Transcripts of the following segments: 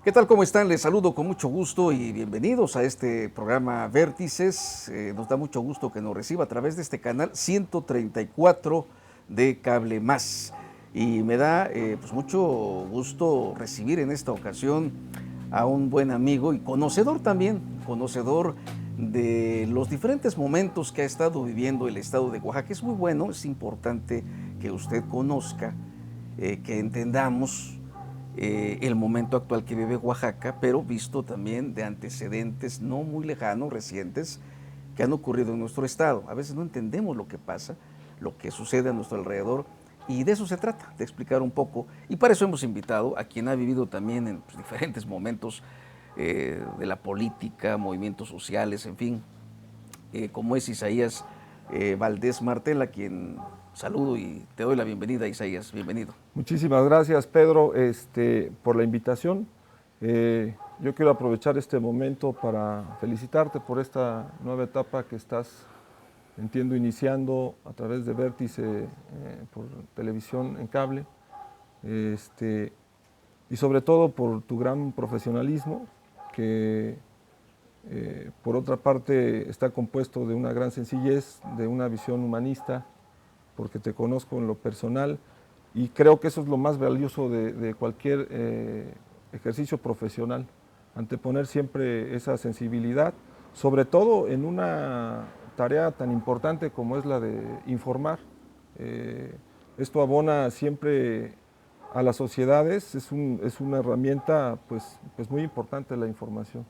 ¿Qué tal? ¿Cómo están? Les saludo con mucho gusto y bienvenidos a este programa Vértices. Nos da mucho gusto que nos reciba a través de este canal 134 de Cable Más. Y me da pues mucho gusto recibir en esta ocasión a un buen amigo y conocedor también, conocedor de los diferentes momentos que ha estado viviendo el estado de Oaxaca. Es muy bueno, es importante que usted conozca, que entendamos el momento actual que vive Oaxaca, pero visto también de antecedentes no muy lejanos, recientes, que han ocurrido en nuestro estado. A veces no entendemos lo que pasa, lo que sucede a nuestro alrededor, y de eso se trata, de explicar un poco. Y para eso hemos invitado a quien ha vivido también en pues, diferentes momentos de la política, movimientos sociales, en fin, como es Isaías Valdés Martel, a quien saludo y te doy la bienvenida, Isaías. Bienvenido. Muchísimas gracias, Pedro, por la invitación. Yo quiero aprovechar este momento para felicitarte por esta nueva etapa que estás, entiendo, iniciando a través de Vértice por televisión en cable, y sobre todo por tu gran profesionalismo, que por otra parte está compuesto de una gran sencillez, de una visión humanista, porque te conozco en lo personal. Y creo que eso es lo más valioso de cualquier ejercicio profesional, anteponer siempre esa sensibilidad, sobre todo en una tarea tan importante como es la de informar. Esto abona siempre a las sociedades, es una herramienta pues muy importante la información.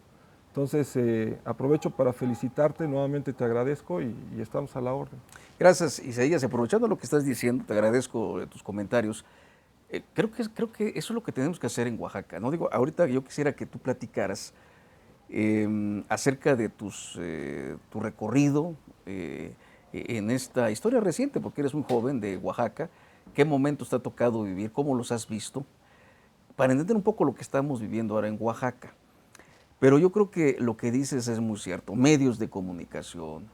Entonces aprovecho para felicitarte, nuevamente te agradezco y estamos a la orden. Gracias, Isaías. Aprovechando lo que estás diciendo, te agradezco tus comentarios. Creo que eso es lo que tenemos que hacer en Oaxaca. ¿No? Digo, ahorita yo quisiera que tú platicaras acerca de tu recorrido en esta historia reciente, porque eres un joven de Oaxaca. ¿Qué momentos te ha tocado vivir? ¿Cómo los has visto? Para entender un poco lo que estamos viviendo ahora en Oaxaca. Pero yo creo que lo que dices es muy cierto. Medios de comunicación,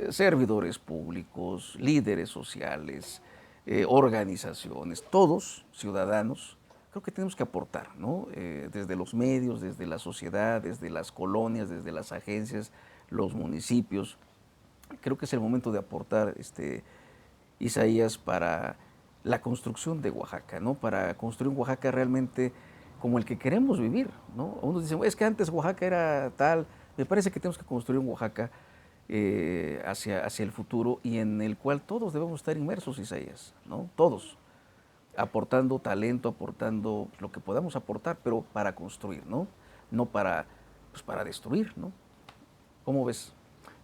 servidores públicos, líderes sociales, organizaciones, todos ciudadanos, creo que tenemos que aportar, ¿no? Desde los medios, desde la sociedad, desde las colonias, desde las agencias, los municipios. Creo que es el momento de aportar, Isaías, para la construcción de Oaxaca, ¿no? Para construir un Oaxaca realmente como el que queremos vivir, ¿no? Unos dicen, es que antes Oaxaca era tal. Me parece que tenemos que construir un Oaxaca hacia el futuro y en el cual todos debemos estar inmersos, Isaías, ¿no? Todos, aportando talento, aportando lo que podamos aportar, pero para construir, ¿no? No para, pues para destruir, ¿no? ¿Cómo ves?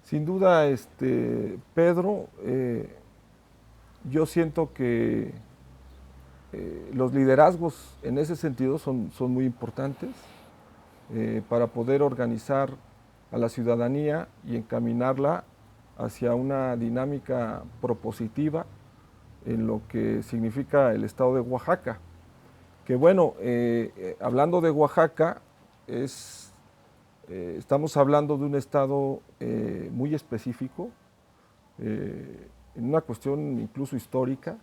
Sin duda, Pedro, yo siento que los liderazgos en ese sentido son muy importantes para poder organizar a la ciudadanía y encaminarla hacia una dinámica propositiva en lo que significa el estado de Oaxaca. Que bueno, hablando de Oaxaca, estamos hablando de un estado muy específico, en una cuestión incluso histórica.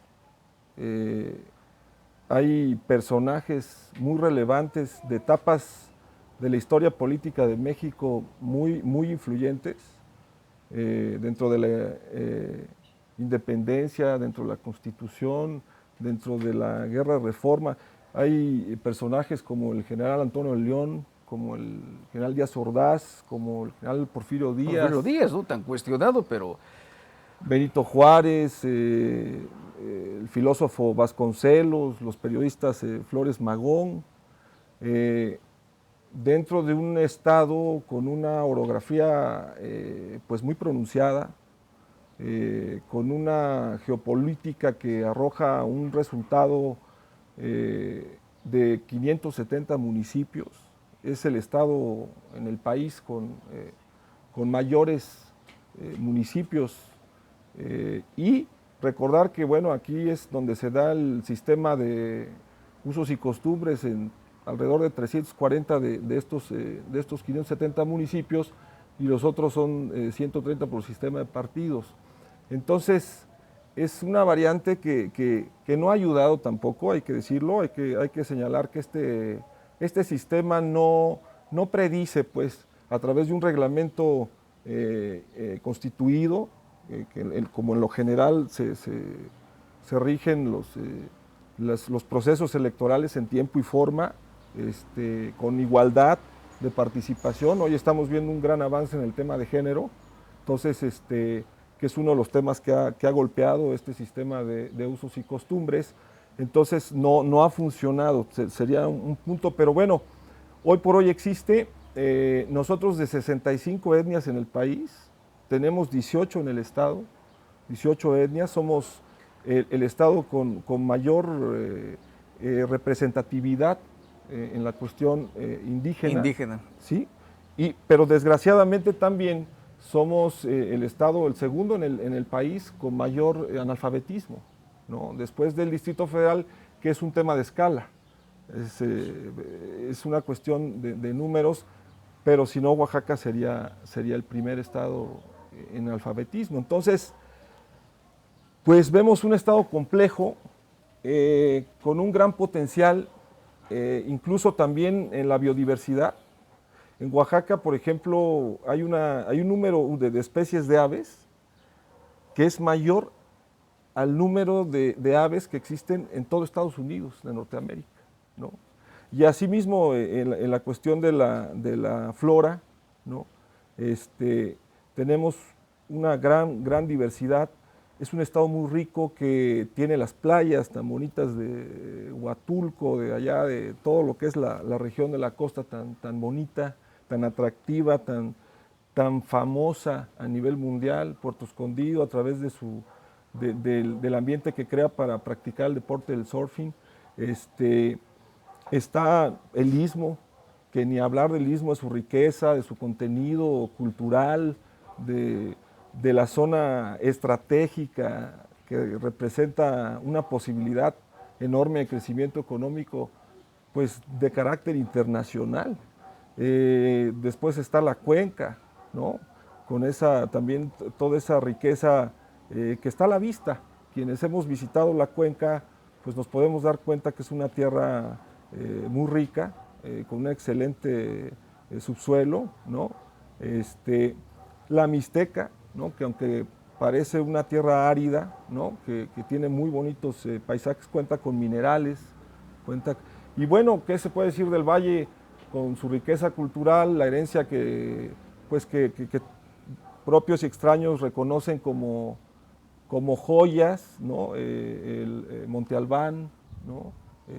Hay personajes muy relevantes de etapas de la historia política de México muy influyentes, dentro de la independencia, dentro de la Constitución, dentro de la Guerra de Reforma. Hay personajes como el general Antonio León, como el general Díaz Ordaz, como el general Porfirio Díaz. Porfirio Díaz, ¿no? Tan cuestionado, pero... Benito Juárez, el filósofo Vasconcelos, los periodistas Flores Magón, dentro de un estado con una orografía pues muy pronunciada, con una geopolítica que arroja un resultado de 570 municipios. Es el estado en el país con mayores municipios, y recordar que bueno, aquí es donde se da el sistema de usos y costumbres en alrededor de 340 de estos 570 municipios, y los otros son 130 por sistema de partidos. Entonces, es una variante que no ha ayudado tampoco, hay que decirlo, hay que señalar que este sistema no predice, pues, a través de un reglamento constituido, como en lo general se rigen los procesos electorales en tiempo y forma, con igualdad de participación. Hoy estamos viendo un gran avance en el tema de género, entonces, que es uno de los temas que ha golpeado este sistema de usos y costumbres. Entonces, no ha funcionado, sería un punto, pero bueno, hoy por hoy existe. Nosotros de 65 etnias en el país, tenemos 18 en el estado, 18 etnias, somos el estado con mayor representatividad en la cuestión indígena. ¿Sí? Pero desgraciadamente también somos el estado, el segundo en el país con mayor analfabetismo, ¿no? Después del Distrito Federal, que es un tema de escala. Es una cuestión de números, pero si no, Oaxaca sería el primer estado en alfabetismo. Entonces, pues vemos un estado complejo, con un gran potencial, incluso también en la biodiversidad. En Oaxaca, por ejemplo, hay un número de especies de aves que es mayor al número de aves que existen en todo Estados Unidos, de Norteamérica, ¿no? Y asimismo, en la cuestión de la flora, ¿no? Tenemos una gran diversidad. Es un estado muy rico que tiene las playas tan bonitas de Huatulco, de allá, de todo lo que es la región de la costa tan bonita, tan atractiva, tan famosa a nivel mundial, Puerto Escondido, a través del ambiente que crea para practicar el deporte del surfing. Está el Istmo, que ni hablar del Istmo, de su riqueza, de su contenido cultural, de la zona estratégica que representa una posibilidad enorme de crecimiento económico, pues de carácter internacional. Después está la cuenca, ¿no? Con también toda esa riqueza que está a la vista. Quienes hemos visitado la cuenca, pues nos podemos dar cuenta que es una tierra muy rica, con un excelente subsuelo, ¿no? La Mixteca, ¿no? Que aunque parece una tierra árida, ¿no? que tiene muy bonitos paisajes, cuenta con minerales, y bueno, ¿qué se puede decir del valle con su riqueza cultural, la herencia pues que propios y extraños reconocen como joyas, ¿no? El Monte Albán, ¿no?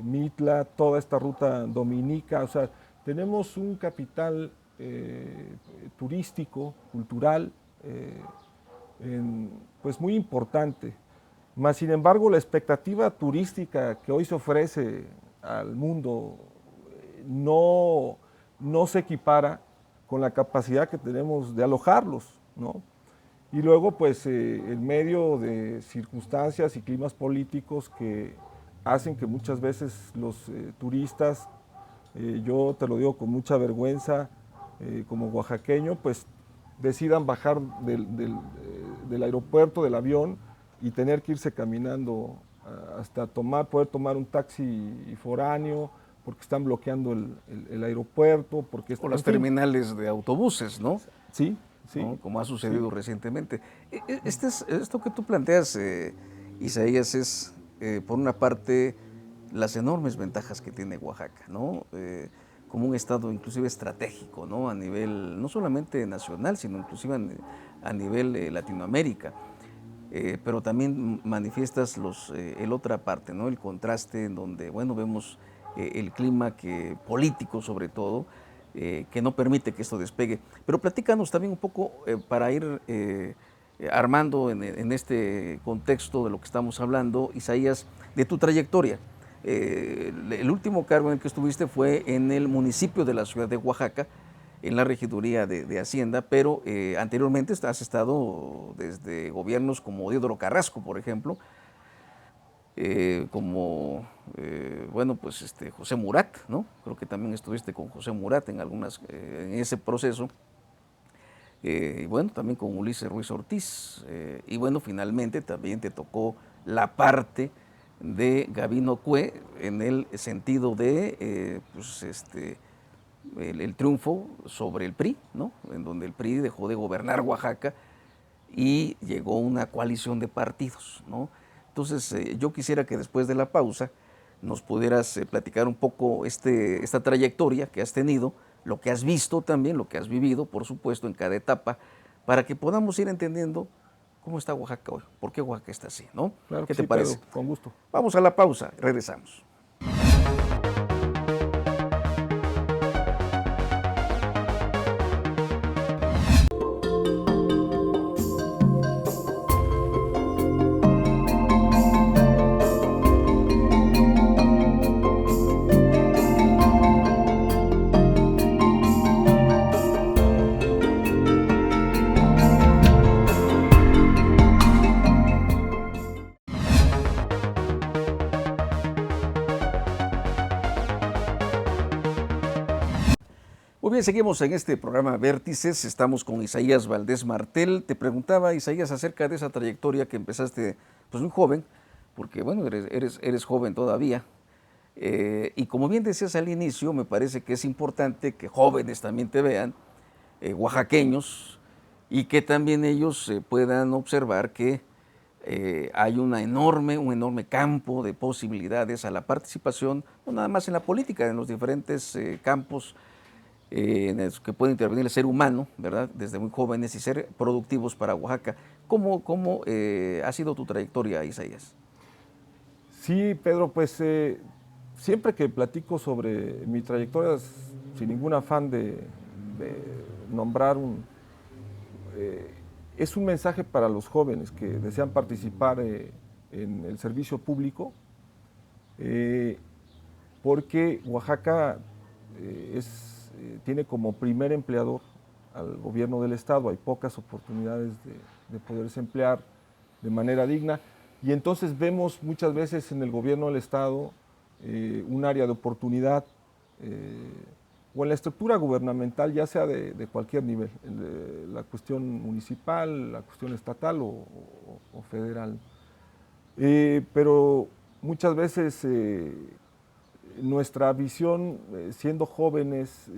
Mitla, toda esta ruta dominica, o sea, tenemos un capital turístico, cultural, pues muy importante. Mas, sin embargo, la expectativa turística que hoy se ofrece al mundo no se equipara con la capacidad que tenemos de alojarlos, ¿no? Y luego, pues, en medio de circunstancias y climas políticos que hacen que muchas veces los turistas, yo te lo digo con mucha vergüenza, como oaxaqueño, pues decidan bajar del aeropuerto, del avión, y tener que irse caminando hasta poder tomar un taxi foráneo, porque están bloqueando el aeropuerto. O las terminales de autobuses, ¿no? Sí, sí. ¿No? Como ha sucedido recientemente. Esto que tú planteas, Isaías, es, por una parte, las enormes ventajas que tiene Oaxaca, ¿no? Como un estado inclusive estratégico, ¿no? A nivel, no solamente nacional, sino inclusive a nivel Latinoamérica. Pero también manifiestas el otra parte, ¿no? El contraste en donde, bueno, vemos el clima político sobre todo, que no permite que esto despegue. Pero platícanos también un poco para ir armando en este contexto de lo que estamos hablando, Isaías, de tu trayectoria. El último cargo en el que estuviste fue en el municipio de la ciudad de Oaxaca, en la regiduría de Hacienda, pero anteriormente has estado desde gobiernos como Diodoro Carrasco, por ejemplo, como, bueno, pues José Murat, ¿no? Creo que también estuviste con José Murat en ese proceso. Y bueno, también con Ulises Ruiz Ortiz. Y bueno, finalmente también te tocó la parte de Gabino Cue en el sentido de el triunfo sobre el PRI, ¿no? En donde el PRI dejó de gobernar Oaxaca y llegó una coalición de partidos, ¿no? Entonces, yo quisiera que después de la pausa nos pudieras platicar un poco esta trayectoria que has tenido, lo que has visto también, lo que has vivido, por supuesto, en cada etapa, para que podamos ir entendiendo cómo está Oaxaca hoy, por qué Oaxaca está así, ¿no? Claro ¿Qué que te sí, parece? Pedro, con gusto. Vamos a la pausa, regresamos. Muy bien, seguimos en este programa Vértices, estamos con Isaías Valdés Martel. Te preguntaba, Isaías, acerca de esa trayectoria que empezaste pues muy joven, porque bueno, eres joven todavía. Y como bien decías al inicio, me parece que es importante que jóvenes también te vean, oaxaqueños, y que también ellos puedan observar que hay un enorme campo de posibilidades a la participación, no nada más en la política, en los diferentes campos en los que puede intervenir el ser humano, ¿verdad? Desde muy jóvenes y ser productivos para Oaxaca. ¿Cómo ha sido tu trayectoria, Isaías? Sí, Pedro, pues siempre que platico sobre mi trayectoria, sin ningún afán de nombrar es un mensaje para los jóvenes que desean participar en el servicio público, eh, porque Oaxaca tiene como primer empleador al gobierno del estado, hay pocas oportunidades de poderse emplear de manera digna, y entonces vemos muchas veces en el gobierno del estado un área de oportunidad o en la estructura gubernamental, ya sea de cualquier nivel, la cuestión municipal, la cuestión estatal o federal. Pero muchas veces nuestra visión, siendo jóvenes,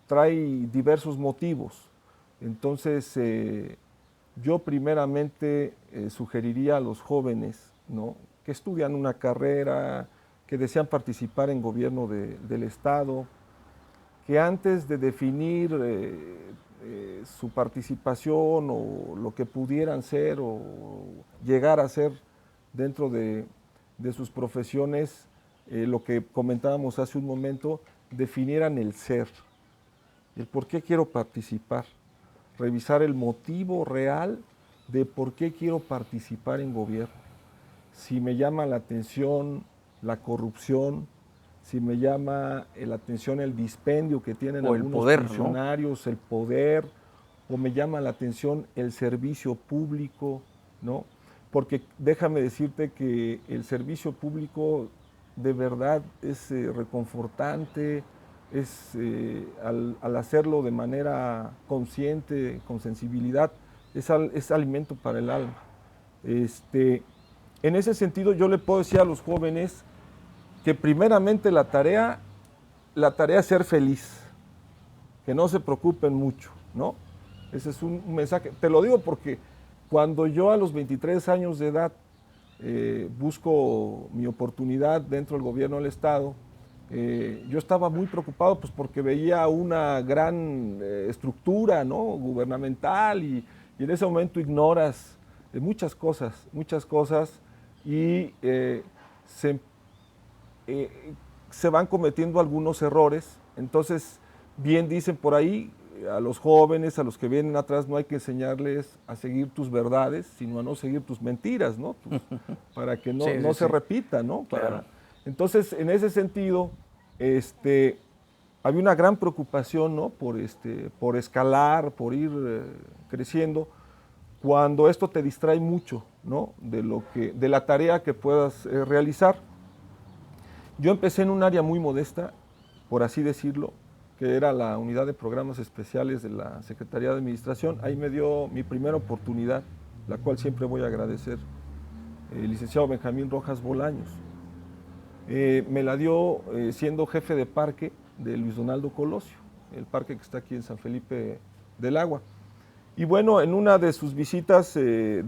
trae diversos motivos. Entonces, yo primeramente sugeriría a los jóvenes, ¿no?, que estudian una carrera, que desean participar en gobierno del Estado, que antes de definir su participación o lo que pudieran ser o llegar a ser dentro de sus profesiones, lo que comentábamos hace un momento, definieran el ser, el por qué quiero participar, revisar el motivo real de por qué quiero participar en gobierno. Si me llama la atención la corrupción, si me llama la atención el dispendio que tienen O el algunos poder, funcionarios, ¿no?, el poder, o me llama la atención el servicio público, ¿no? Porque déjame decirte que el servicio público de verdad es reconfortante, al hacerlo de manera consciente, con sensibilidad, es alimento para el alma. En ese sentido, yo le puedo decir a los jóvenes que primeramente la tarea es ser feliz, que no se preocupen mucho, ¿no? Ese es un mensaje. Te lo digo porque cuando yo a los 23 años de edad busco mi oportunidad dentro del gobierno del Estado, yo estaba muy preocupado pues, porque veía una gran estructura, ¿no?, gubernamental y en ese momento ignoras muchas cosas y se van cometiendo algunos errores. Entonces, bien dicen por ahí, a los jóvenes, a los que vienen atrás, no hay que enseñarles a seguir tus verdades, sino a no seguir tus mentiras, ¿no? Para que no se repita, ¿no? Claro. Entonces, en ese sentido, había una gran preocupación, ¿no?, por escalar, por ir creciendo, cuando esto te distrae mucho, ¿no?, de la tarea que puedas realizar. Yo empecé en un área muy modesta, por así decirlo, que era la unidad de programas especiales de la Secretaría de Administración. Ahí me dio mi primera oportunidad, la cual siempre voy a agradecer el licenciado Benjamín Rojas Bolaños. Me la dio siendo jefe de parque de Luis Donaldo Colosio, el parque que está aquí en San Felipe del Agua. Y bueno, en una de sus visitas de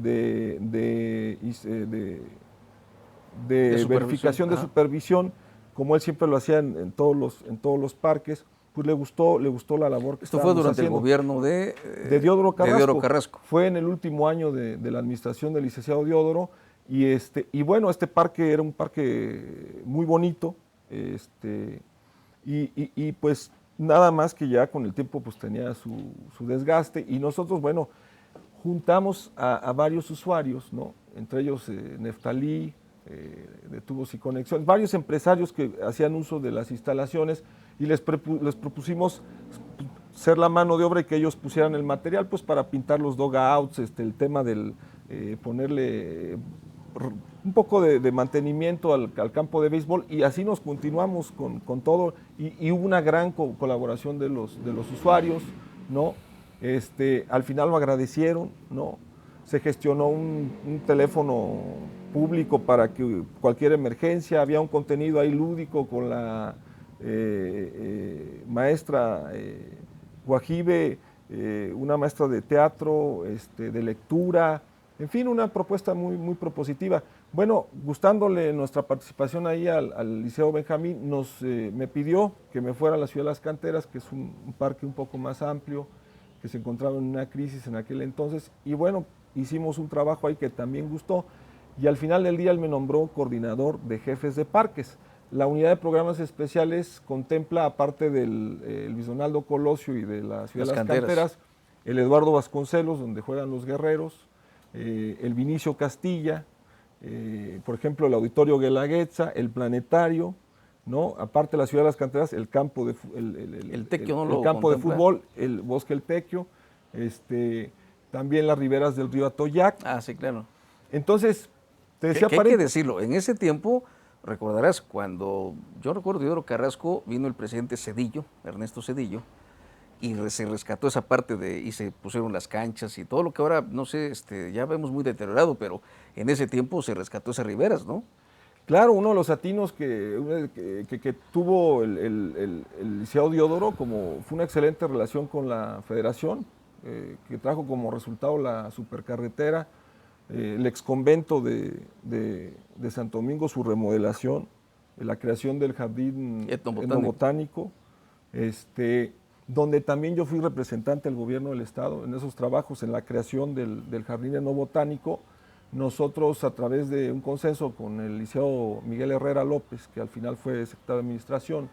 verificación, de supervisión, como él siempre lo hacía en todos los parques, pues le gustó la labor que estábamos haciendo. Esto fue durante el gobierno de Diodoro Carrasco. De Diodoro Carrasco. Fue en el último año de la administración del licenciado Diodoro, y bueno, este parque era un parque muy bonito, y pues nada más que ya con el tiempo pues tenía su desgaste, y nosotros, bueno, juntamos a varios usuarios, ¿no? Entre ellos Neftalí, de Tubos y Conexiones, varios empresarios que hacían uso de las instalaciones, y les propusimos ser la mano de obra y que ellos pusieran el material pues para pintar los dugouts, el tema del ponerle un poco de mantenimiento al campo de béisbol, y así nos continuamos con todo, y hubo una gran colaboración de los usuarios, ¿no? Al final lo agradecieron, ¿no? Se gestionó un teléfono público para que cualquier emergencia, había un contenido ahí lúdico con la maestra Guajibe, una maestra de teatro, de lectura, en fin, una propuesta muy, muy propositiva. Bueno, gustándole nuestra participación ahí al Liceo Benjamín, me pidió que me fuera a la Ciudad de las Canteras, que es un parque un poco más amplio, que se encontraba en una crisis en aquel entonces, y bueno, hicimos un trabajo ahí que también gustó, y al final del día él me nombró coordinador de jefes de parques. La unidad de programas especiales contempla, aparte del Luis Donaldo Colosio y de la Ciudad de las Canteras, el Eduardo Vasconcelos, donde juegan los Guerreros, el Vinicio Castilla, por ejemplo, el Auditorio Guelaguetza, el Planetario, ¿no? Aparte de la Ciudad de las Canteras, el campo de, el Tequio, ¿no? el campo de fútbol, el Bosque El Tequio, también las riberas del río Atoyac. Ah, sí, claro. Entonces, te decía... ¿Qué hay que decirlo? En ese tiempo, recordarás, cuando yo recuerdo Diodoro Carrasco, vino el presidente Zedillo, Ernesto Zedillo, y se rescató esa parte y se pusieron las canchas y todo lo que ahora, no sé, ya vemos muy deteriorado, pero en ese tiempo se rescató esas riberas, ¿no? Claro, uno de los atinos que tuvo el Liceo Diodoro, como fue una excelente relación con la federación, que trajo como resultado la supercarretera, el exconvento de Santo Domingo, su remodelación, la creación del jardín etnobotánico, donde también yo fui representante del gobierno del estado en esos trabajos, en la creación del jardín etnobotánico. Nosotros, a través de un consenso con el liceo Miguel Herrera López, que al final fue secretario de Administración,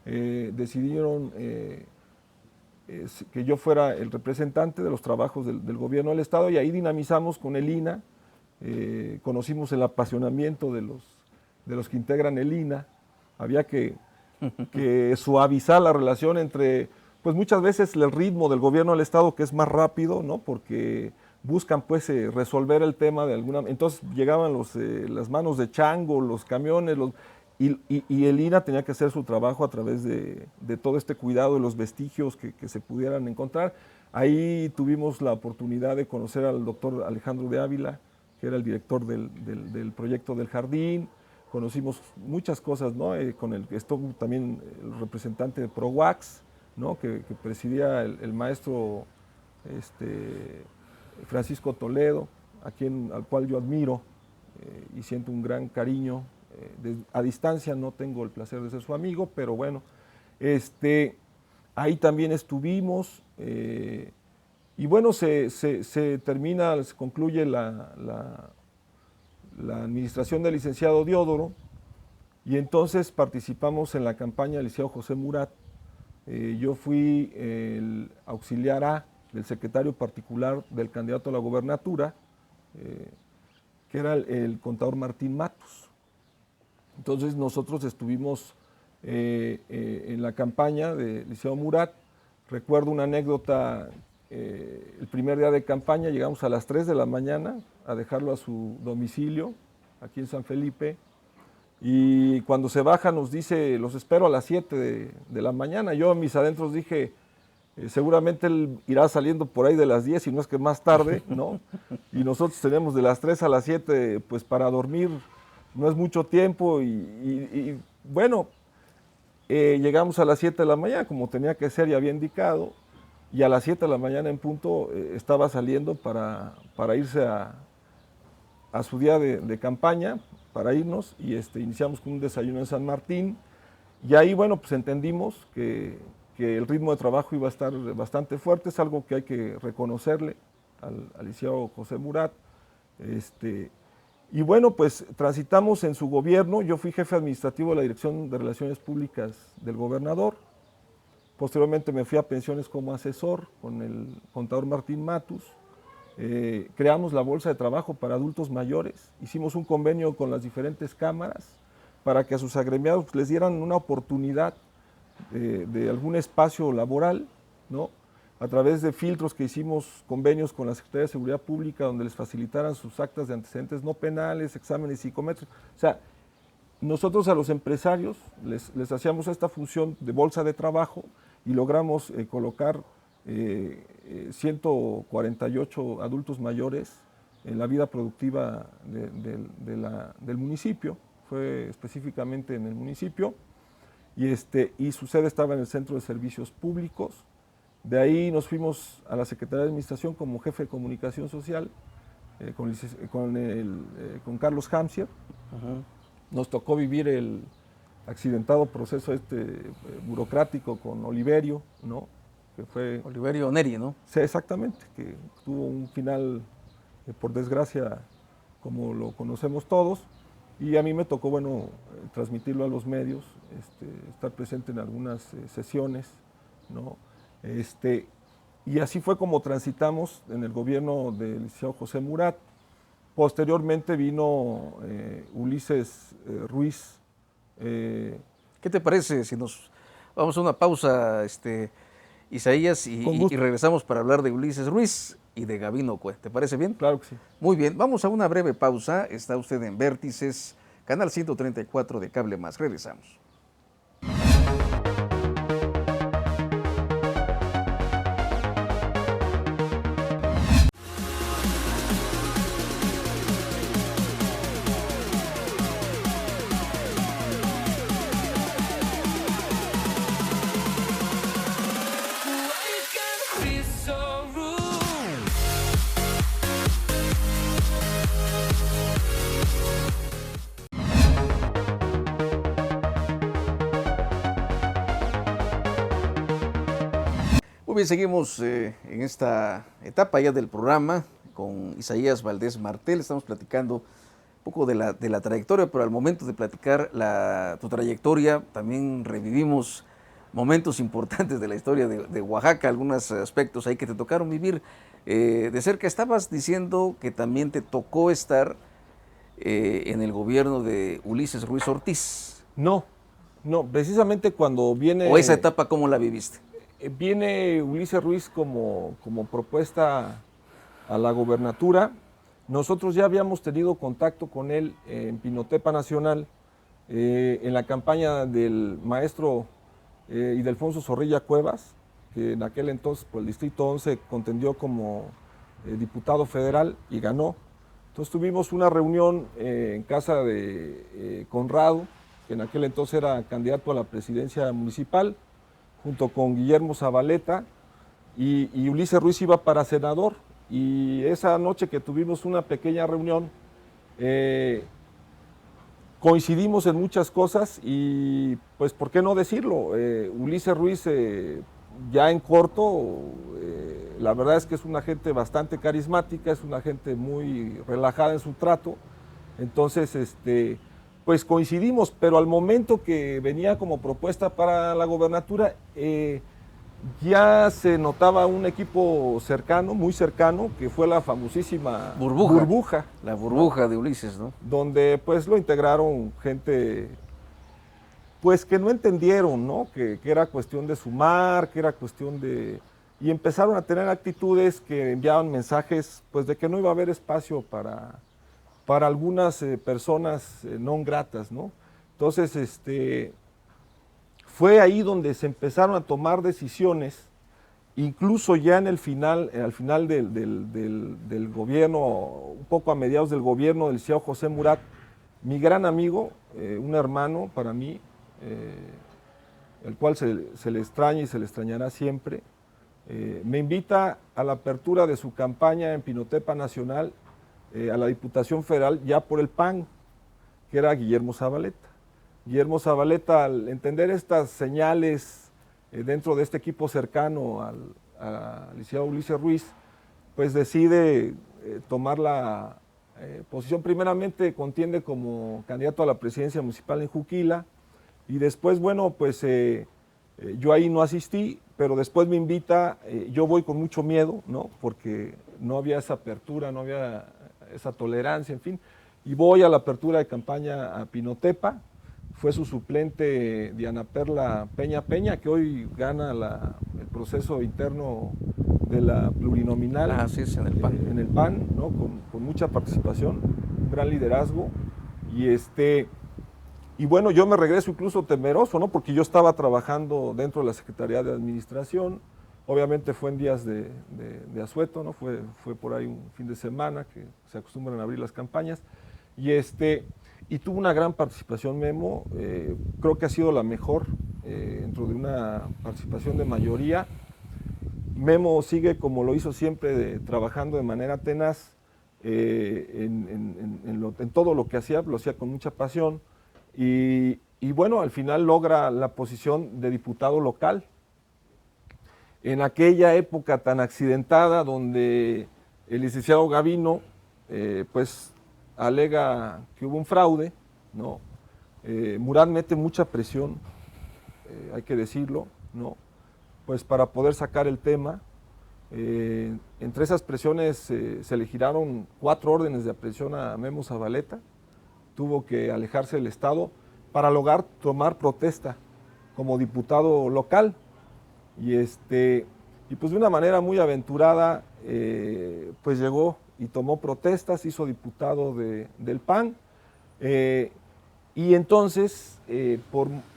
decidieron que yo fuera el representante de los trabajos del gobierno del estado, y ahí dinamizamos con el INA, conocimos el apasionamiento de los que integran el INA. Había que suavizar la relación entre, pues muchas veces el ritmo del gobierno del estado, que es más rápido, ¿no? Porque buscan pues resolver el tema de alguna... Entonces llegaban las manos de chango, los camiones, y el INA tenía que hacer su trabajo a través de todo este cuidado de los vestigios que se pudieran encontrar. Ahí tuvimos la oportunidad de conocer al doctor Alejandro de Ávila, que era el director del proyecto del jardín. Conocimos muchas cosas, ¿no? Estuvo también el representante de ProWax, ¿no? que presidía el maestro Francisco Toledo, al cual yo admiro y siento un gran cariño. A distancia no tengo el placer de ser su amigo, pero bueno, ahí también estuvimos, y bueno, se concluye la administración del licenciado Diodoro, y entonces participamos en la campaña del Liceo José Murat. Yo fui el auxiliar A del secretario particular del candidato a la gobernatura, que era el contador Martín Matos. Entonces nosotros estuvimos en la campaña del Liceo Murat. Recuerdo una anécdota, el primer día de campaña llegamos a las 3 de la mañana a dejarlo a su domicilio, aquí en San Felipe, y cuando se baja nos dice, los espero a las 7 de la mañana. Yo en mis adentros dije, Seguramente él irá saliendo por ahí de las 10, y no es que más tarde, ¿no? Y nosotros tenemos de las 3 a las 7, pues para dormir no es mucho tiempo y bueno, llegamos a las 7 de la mañana, como tenía que ser y había indicado, y a las 7 de la mañana en punto estaba saliendo para irse a su día de campaña, para irnos, y iniciamos con un desayuno en San Martín, y ahí, bueno, pues entendimos que el ritmo de trabajo iba a estar bastante fuerte, es algo que hay que reconocerle al licenciado José Murat. Y bueno, pues transitamos en su gobierno. Yo fui jefe administrativo de la Dirección de Relaciones Públicas del gobernador. Posteriormente me fui a pensiones como asesor con el contador Martín Matus. Creamos la bolsa de trabajo para adultos mayores. Hicimos un convenio con las diferentes cámaras para que a sus agremiados les dieran una oportunidad de algún espacio laboral, ¿no? A través de filtros que hicimos convenios con la Secretaría de Seguridad Pública, donde les facilitaran sus actas de antecedentes no penales, exámenes psicométricos. O sea, nosotros a los empresarios les hacíamos esta función de bolsa de trabajo y logramos colocar 148 adultos mayores en la vida productiva del municipio, fue específicamente en el municipio. Y su sede estaba en el Centro de Servicios Públicos. De ahí nos fuimos a la Secretaría de Administración como jefe de Comunicación Social con Carlos Hamsier. Nos tocó vivir el accidentado proceso burocrático con Oliverio, ¿no? Que fue Oliverio Neri, ¿no? Sí, exactamente, que tuvo un final, por desgracia, como lo conocemos todos. Y a mí me tocó, bueno, transmitirlo a los medios, estar presente en algunas sesiones, ¿no? Y así fue como transitamos en el gobierno del licenciado José Murat. Posteriormente vino Ulises Ruiz. ¿Qué te parece si nos vamos a una pausa, Isaías, y regresamos para hablar de Ulises Ruiz y de Gabino Cue? ¿Te parece bien? Claro que sí. Muy bien, vamos a una breve pausa. Está usted en Vértices, canal 134 de Cable Más. Regresamos. Muy bien, seguimos en esta etapa ya del programa con Isaías Valdés Martel. Estamos platicando un poco de la trayectoria, pero al momento de platicar tu trayectoria también revivimos momentos importantes de la historia de Oaxaca, algunos aspectos ahí que te tocaron vivir de cerca. Estabas diciendo que también te tocó estar en el gobierno de Ulises Ruiz Ortiz. No, precisamente cuando viene... ¿O esa etapa cómo la viviste? Viene Ulises Ruiz como propuesta a la gobernatura. Nosotros ya habíamos tenido contacto con él en Pinotepa Nacional, en la campaña del maestro Ildefonso Zorrilla Cuevas, que en aquel entonces por el Distrito 11 contendió como diputado federal y ganó. Entonces tuvimos una reunión en casa de Conrado, que en aquel entonces era candidato a la presidencia municipal, junto con Guillermo Zabaleta, y Ulises Ruiz iba para senador. Y esa noche que tuvimos una pequeña reunión, coincidimos en muchas cosas y pues por qué no decirlo, Ulises Ruiz ya en corto, la verdad es que es una gente bastante carismática, es una gente muy relajada en su trato. Entonces pues coincidimos, pero al momento que venía como propuesta para la gobernatura, ya se notaba un equipo cercano, muy cercano, que fue la famosísima burbuja. La burbuja, ¿no?, de Ulises, ¿no? Donde pues lo integraron gente pues que no entendieron, ¿no? Que era cuestión de sumar, que era cuestión de... Y empezaron a tener actitudes que enviaban mensajes pues de que no iba a haber espacio para algunas personas no gratas, ¿no? Entonces, fue ahí donde se empezaron a tomar decisiones incluso ya en el final, al final del gobierno, un poco a mediados del gobierno del licenciado José Murat, mi gran amigo, un hermano para mí, el cual se le extraña y se le extrañará siempre, me invita a la apertura de su campaña en Pinotepa Nacional, a la Diputación Federal, ya por el PAN, que era Guillermo Zabaleta. Guillermo Zabaleta, al entender estas señales dentro de este equipo cercano al licenciado Ulises Ruiz, pues decide tomar la posición. Primeramente contiende como candidato a la presidencia municipal en Juquila, y después, bueno, pues yo ahí no asistí, pero después me invita, yo voy con mucho miedo, ¿no? Porque no había esa apertura, no había esa tolerancia, en fin, y voy a la apertura de campaña a Pinotepa. Fue su suplente Diana Perla Peña Peña, que hoy gana el proceso interno de la plurinominal. Así es, en el PAN. En el PAN, ¿no? Con mucha participación, un gran liderazgo. Y bueno, yo me regreso incluso temeroso, ¿no? Porque yo estaba trabajando dentro de la Secretaría de Administración. Obviamente fue en días de asueto, ¿no? Fue por ahí un fin de semana que se acostumbran a abrir las campañas. Y tuvo una gran participación Memo, creo que ha sido la mejor dentro de una participación de mayoría. Memo sigue como lo hizo siempre, trabajando de manera tenaz en todo lo que hacía, lo hacía con mucha pasión. Y bueno, al final logra la posición de diputado local. En aquella época tan accidentada donde el licenciado Gavino pues alega que hubo un fraude, ¿no? Murat mete mucha presión, hay que decirlo, ¿no? Pues para poder sacar el tema. Entre esas presiones se le giraron 4 órdenes de aprehensión a Memo Zabaleta. Tuvo que alejarse del Estado para lograr tomar protesta como diputado local. Y pues de una manera muy aventurada, pues llegó y tomó protestas, hizo diputado del PAN. Y entonces,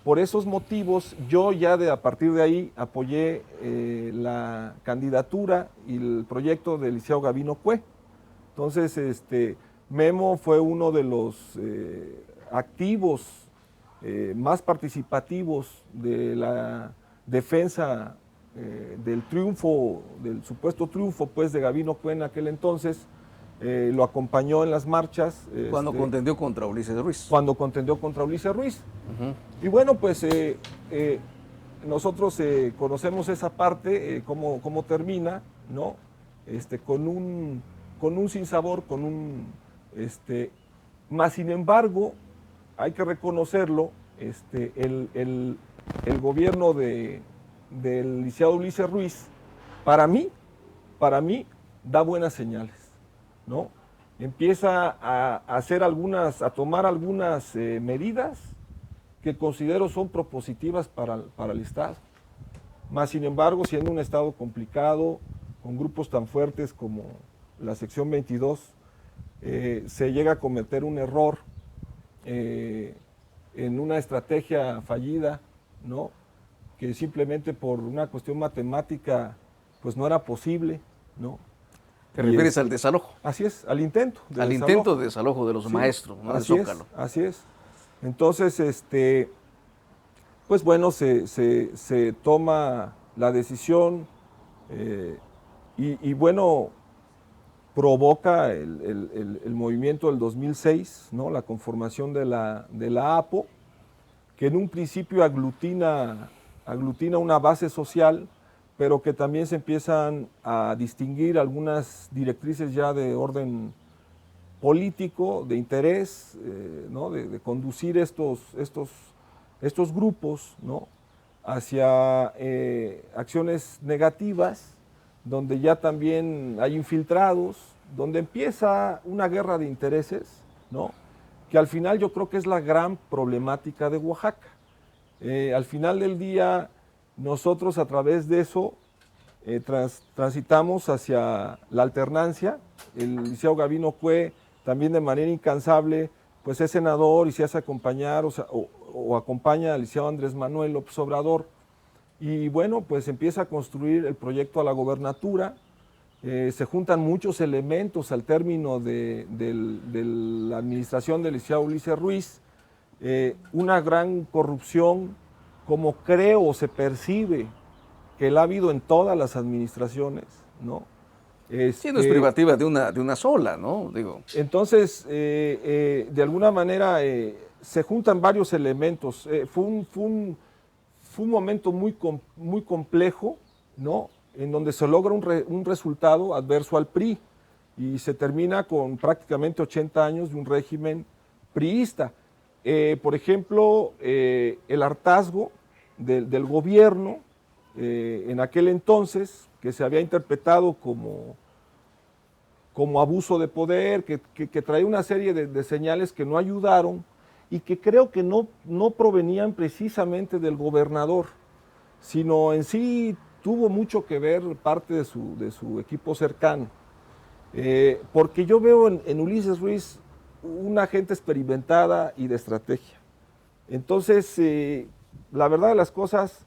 por esos motivos, yo ya a partir de ahí apoyé la candidatura y el proyecto del licenciado Gavino Cue. Entonces, Memo fue uno de los activos más participativos de la defensa del triunfo, del supuesto triunfo pues de Gavino Cue en aquel entonces. Lo acompañó en las marchas. Cuando contendió contra Ulises Ruiz. Cuando contendió contra Ulises Ruiz. Y bueno, pues nosotros conocemos esa parte, cómo termina, ¿no? Con un sinsabor, más sin embargo, hay que reconocerlo, el gobierno del licenciado Ulises Ruiz, para mí, da buenas señales, ¿no? Empieza a tomar algunas medidas que considero son propositivas para el Estado. Más sin embargo, siendo un Estado complicado, con grupos tan fuertes como la sección 22, se llega a cometer un error en una estrategia fallida, ¿no? Que simplemente por una cuestión matemática pues no era posible, ¿no? ¿Te refieres al desalojo? Así es, al intento de desalojo de los maestros, ¿no? Así del Zócalo. Así es. Entonces, pues bueno, se toma la decisión y bueno, provoca el movimiento del 2006, ¿no? La conformación de la APO, que en un principio aglutina una base social, pero que también se empiezan a distinguir algunas directrices ya de orden político, de interés, ¿no? de conducir estos grupos, ¿no? Hacia acciones negativas, donde ya también hay infiltrados, donde empieza una guerra de intereses, ¿no? Que al final yo creo que es la gran problemática de Oaxaca. Al final del día, nosotros a través de eso transitamos hacia la alternancia. El licenciado Gavino Cue también de manera incansable pues es senador y se hace acompañar o acompaña al licenciado Andrés Manuel López Obrador Y bueno, pues empieza a construir el proyecto a la gobernatura. Se juntan muchos elementos al término de la administración del licenciado Ulises Ruiz. Una gran corrupción, como creo o se percibe que la ha habido en todas las administraciones, ¿no? Sí, no es privativa de una sola, ¿no? Digo. Entonces, de alguna manera se juntan varios elementos. Fue un momento muy complejo, ¿no? En donde se logra un resultado adverso al PRI y se termina con prácticamente 80 años de un régimen priista. Por ejemplo, el hartazgo del gobierno en aquel entonces, que se había interpretado como abuso de poder, que traía una serie de señales que no ayudaron y que creo que no provenían precisamente del gobernador, sino en sí tuvo mucho que ver parte de su equipo cercano. Porque yo veo en Ulises Ruiz una gente experimentada y de estrategia. Entonces, la verdad de las cosas,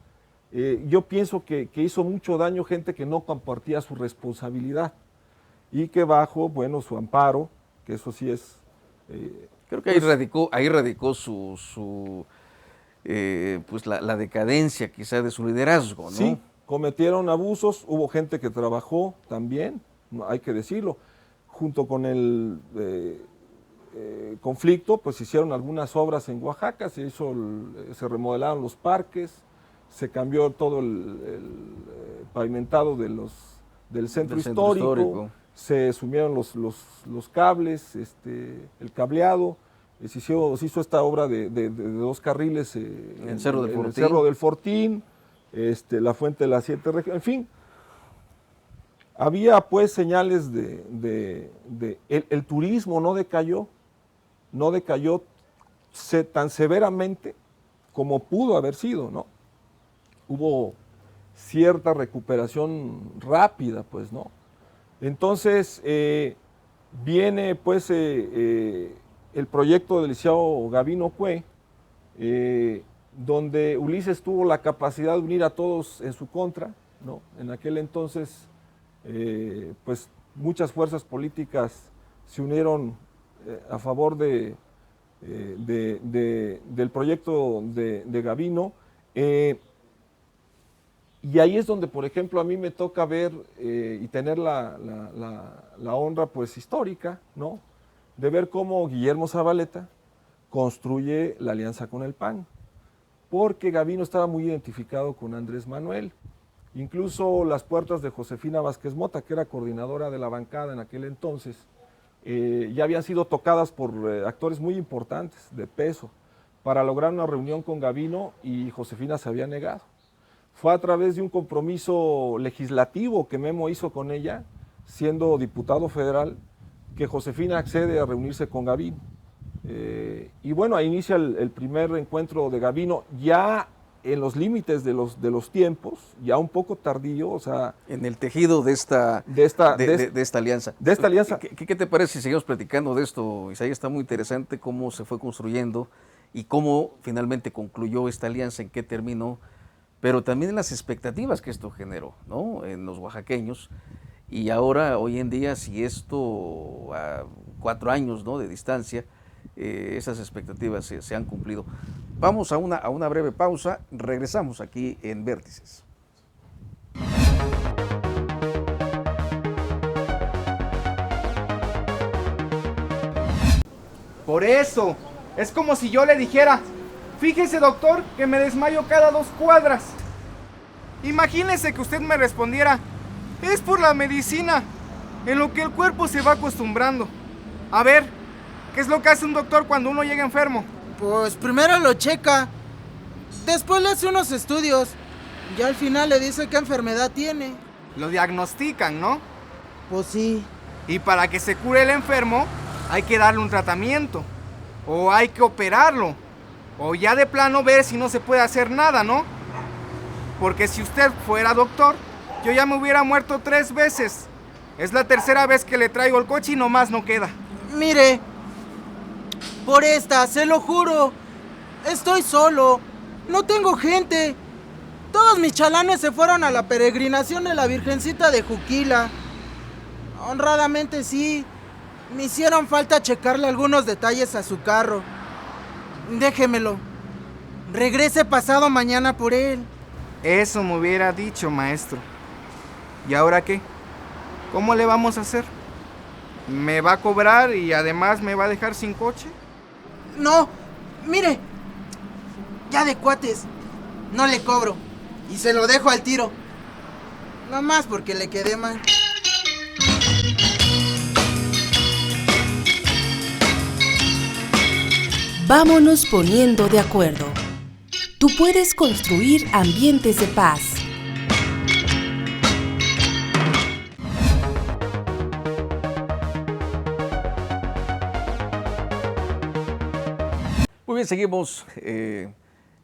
yo pienso que hizo mucho daño gente que no compartía su responsabilidad y que bajo, bueno, su amparo, que eso sí es... Creo que ahí radicó pues la decadencia quizá de su liderazgo, ¿no? Sí, cometieron abusos, hubo gente que trabajó también, hay que decirlo, junto con el conflicto, pues hicieron algunas obras en Oaxaca, se remodelaron los parques, se cambió todo el pavimentado del centro histórico, se sumieron los cables, el cableado, se hizo esta obra de 2 carriles en el Cerro del Fortín, la Fuente de las 7 Regiones, en fin. Había pues señales el turismo no decayó tan severamente como pudo haber sido, ¿no? Hubo cierta recuperación rápida, pues, ¿no? Entonces, viene pues el proyecto del licenciado Gavino Cue, donde Ulises tuvo la capacidad de unir a todos en su contra, ¿no? En aquel entonces, pues muchas fuerzas políticas se unieron a favor del proyecto de Gavino. Y ahí es donde, por ejemplo, a mí me toca ver y tener la honra pues histórica, ¿no? De ver cómo Guillermo Zavaleta construye la alianza con el PAN, porque Gavino estaba muy identificado con Andrés Manuel. Incluso las puertas de Josefina Vázquez Mota, que era coordinadora de la bancada en aquel entonces, ya habían sido tocadas por actores muy importantes, de peso, para lograr una reunión con Gavino, y Josefina se había negado. Fue a través de un compromiso legislativo que Memo hizo con ella, siendo diputado federal, que Josefina accede a reunirse con Gavino. Y bueno, ahí inicia el primer encuentro de Gavino, ya en los límites de los tiempos, ya un poco tardío, o sea... En el tejido de esta alianza. De esta alianza. ¿Qué te parece si seguimos platicando de esto, Isaías? Está muy interesante cómo se fue construyendo y cómo finalmente concluyó esta alianza, en qué terminó, pero también en las expectativas que esto generó, ¿no? En los oaxaqueños. Y ahora, hoy en día, si esto a 4 años, ¿no?, de distancia, esas expectativas se han cumplido. Vamos a una breve pausa, regresamos aquí en Vértices. Por eso, es como si yo le dijera: fíjese, doctor, que me desmayo cada 2 cuadras. Imagínese que usted me respondiera: es por la medicina, en lo que el cuerpo se va acostumbrando. A ver, ¿qué es lo que hace un doctor cuando uno llega enfermo? Pues primero lo checa, después le hace unos estudios y al final le dice qué enfermedad tiene. Lo diagnostican, ¿no? Pues sí. Y para que se cure el enfermo, hay que darle un tratamiento, o hay que operarlo, o ya de plano ver si no se puede hacer nada, ¿no? Porque si usted fuera doctor, yo ya me hubiera muerto 3 veces. Es la 3ª vez que le traigo el coche y nomás no queda. Mire, por esta, se lo juro, estoy solo, no tengo gente. Todos mis chalanes se fueron a la peregrinación de la Virgencita de Juquila. Honradamente sí, me hicieron falta checarle algunos detalles a su carro. Déjemelo. Regrese pasado mañana por él. Eso me hubiera dicho, maestro. ¿Y ahora qué? ¿Cómo le vamos a hacer? ¿Me va a cobrar y además me va a dejar sin coche? No, mire. Ya de cuates. No le cobro. Y se lo dejo al tiro. No más porque le quedé mal. Vámonos poniendo de acuerdo. Tú puedes construir ambientes de paz. Muy bien, seguimos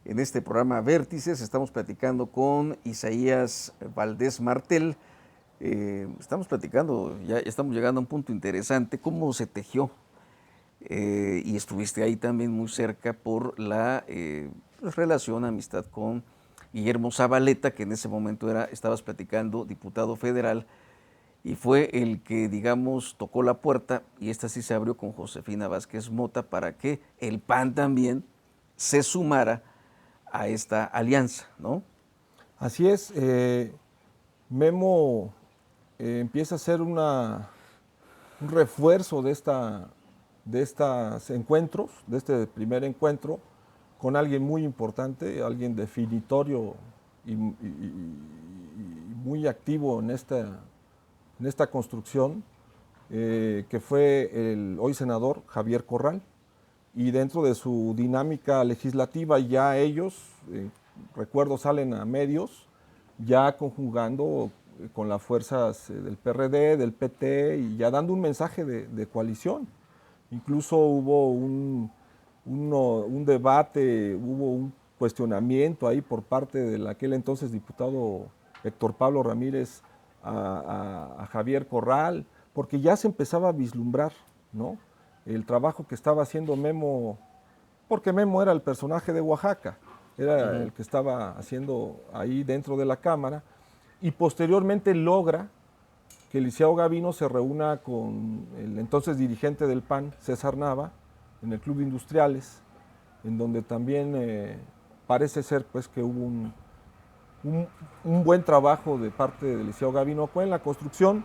en este programa Vértices. Estamos platicando con Isaías Valdés Martel. Estamos platicando, ya estamos llegando a un punto interesante, cómo se tejió. Y estuviste ahí también muy cerca por la relación, amistad con Guillermo Zabaleta, que en ese momento estabas platicando, diputado federal, y fue el que, digamos, tocó la puerta, y esta sí se abrió con Josefina Vázquez Mota para que el PAN también se sumara a esta alianza, ¿no? Así es. Memo empieza a hacer un refuerzo de estos encuentros, de este primer encuentro, con alguien muy importante, alguien definitorio y muy activo en esta construcción, que fue el hoy senador Javier Corral. Y dentro de su dinámica legislativa ya ellos, recuerdo, salen a medios, ya conjugando con las fuerzas del PRD, del PT, y ya dando un mensaje de coalición. Incluso hubo un debate, hubo un cuestionamiento ahí por parte del aquel entonces diputado Héctor Pablo Ramírez a Javier Corral, porque ya se empezaba a vislumbrar, ¿no?, el trabajo que estaba haciendo Memo, porque Memo era el personaje de Oaxaca, era el que estaba haciendo ahí dentro de la Cámara, y posteriormente logra que Eliseo Gavino se reúna con el entonces dirigente del PAN, César Nava, en el Club Industriales, en donde también parece ser pues que hubo un buen trabajo de parte de Eliseo Gavino en la construcción,